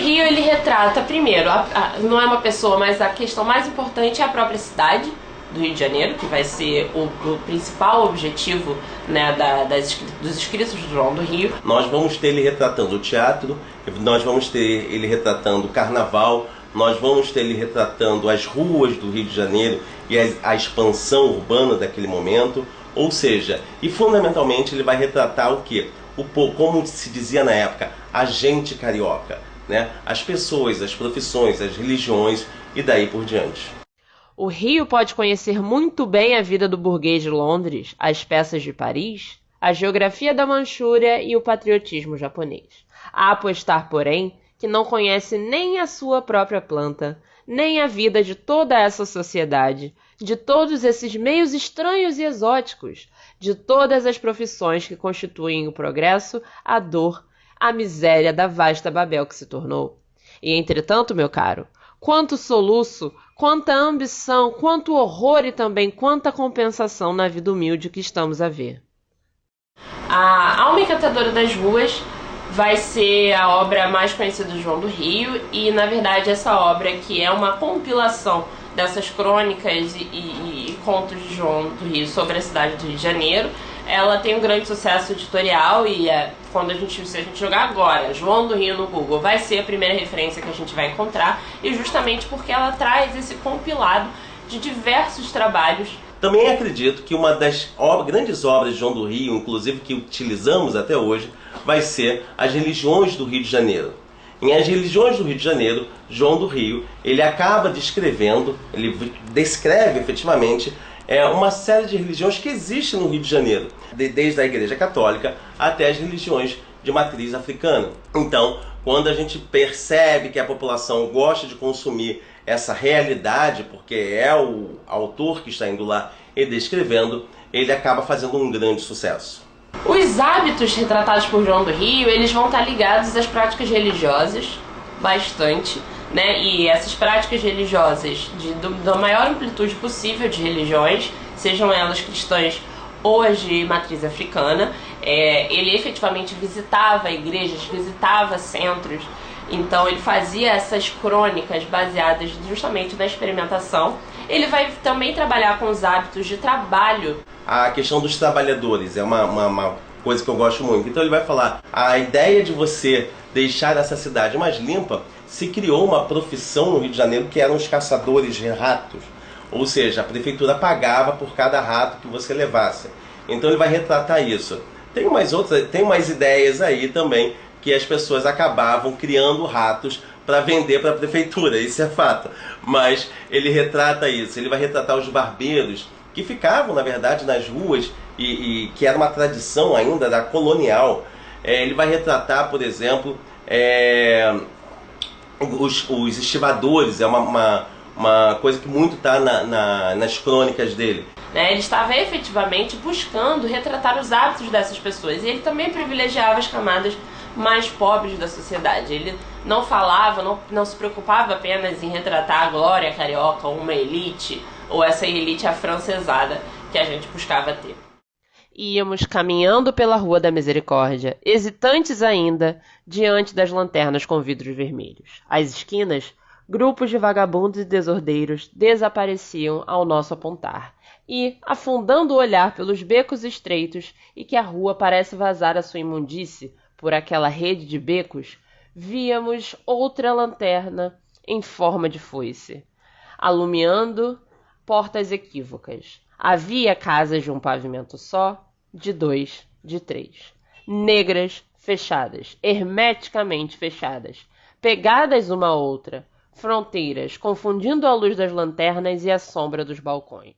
Rio, ele retrata, primeiro, não é uma pessoa, mas a questão mais importante é a própria cidade do Rio de Janeiro, que vai ser o principal objetivo, né, dos escritos do João do Rio. Nós vamos ter ele retratando o teatro, nós vamos ter ele retratando o carnaval, nós vamos ter ele retratando as ruas do Rio de Janeiro e a expansão urbana daquele momento. Ou seja, e fundamentalmente ele vai retratar o quê? Como se dizia na época, a gente carioca, né? As pessoas, as profissões, as religiões e daí por diante. O Rio pode conhecer muito bem a vida do burguês de Londres, as peças de Paris, a geografia da Manchúria e o patriotismo japonês. A apostar, porém, que não conhece nem a sua própria planta, nem a vida de toda essa sociedade, de todos esses meios estranhos e exóticos, de todas as profissões que constituem o progresso, a dor, a miséria da vasta Babel que se tornou. E, entretanto, meu caro, quanto soluço, quanta ambição, quanto horror e também quanta compensação na vida humilde que estamos a ver. A Alma Encantadora das Ruas vai ser a obra mais conhecida do João do Rio e, na verdade, essa obra que é uma compilação dessas crônicas e contos de João do Rio sobre a cidade do Rio de Janeiro, ela tem um grande sucesso editorial e se a gente jogar agora João do Rio no Google, vai ser a primeira referência que a gente vai encontrar, e justamente porque ela traz esse compilado de diversos trabalhos. Também acredito que uma das grandes obras de João do Rio, inclusive que utilizamos até hoje, vai ser As Religiões do Rio de Janeiro. Em As Religiões do Rio de Janeiro, João do Rio, ele acaba descrevendo, ele descreve efetivamente uma série de religiões que existem no Rio de Janeiro, desde a Igreja Católica até as religiões de matriz africana. Então, quando a gente percebe que a população gosta de consumir essa realidade, porque é o autor que está indo lá e descrevendo, ele acaba fazendo um grande sucesso. Os hábitos retratados por João do Rio, eles vão estar ligados às práticas religiosas, bastante, né? E essas práticas religiosas da maior amplitude possível de religiões, sejam elas cristãs ou as de matriz africana. Ele efetivamente visitava igrejas, visitava centros, então ele fazia essas crônicas baseadas justamente na experimentação. Ele vai também trabalhar com os hábitos de trabalho. A questão dos trabalhadores é uma coisa que eu gosto muito. Então ele vai falar, a ideia de você deixar essa cidade mais limpa, se criou uma profissão no Rio de Janeiro que eram os caçadores de ratos. Ou seja, a prefeitura pagava por cada rato que você levasse. Então ele vai retratar isso. Tem mais ideias aí também, que as pessoas acabavam criando ratos para vender para a prefeitura, isso é fato. Mas ele retrata isso, ele vai retratar os barbeiros, que ficavam, na verdade, nas ruas, e que era uma tradição ainda da colonial. Ele vai retratar, por exemplo, os estivadores, é uma coisa que muito está nas crônicas dele. Ele estava efetivamente buscando retratar os hábitos dessas pessoas, e ele também privilegiava as camadas mais pobres da sociedade. Ele não falava, não se preocupava apenas em retratar a glória carioca, ou uma elite, ou essa elite afrancesada que a gente buscava ter. Íamos caminhando pela Rua da Misericórdia, hesitantes ainda, diante das lanternas com vidros vermelhos. Às esquinas, grupos de vagabundos e desordeiros desapareciam ao nosso apontar. E, afundando o olhar pelos becos estreitos e que a rua parece vazar a sua imundície por aquela rede de becos, víamos outra lanterna em forma de foice, alumiando portas equívocas. Havia casas de um pavimento só, de 2, de 3, negras, fechadas, hermeticamente fechadas, pegadas uma à outra, fronteiras, confundindo a luz das lanternas e a sombra dos balcões.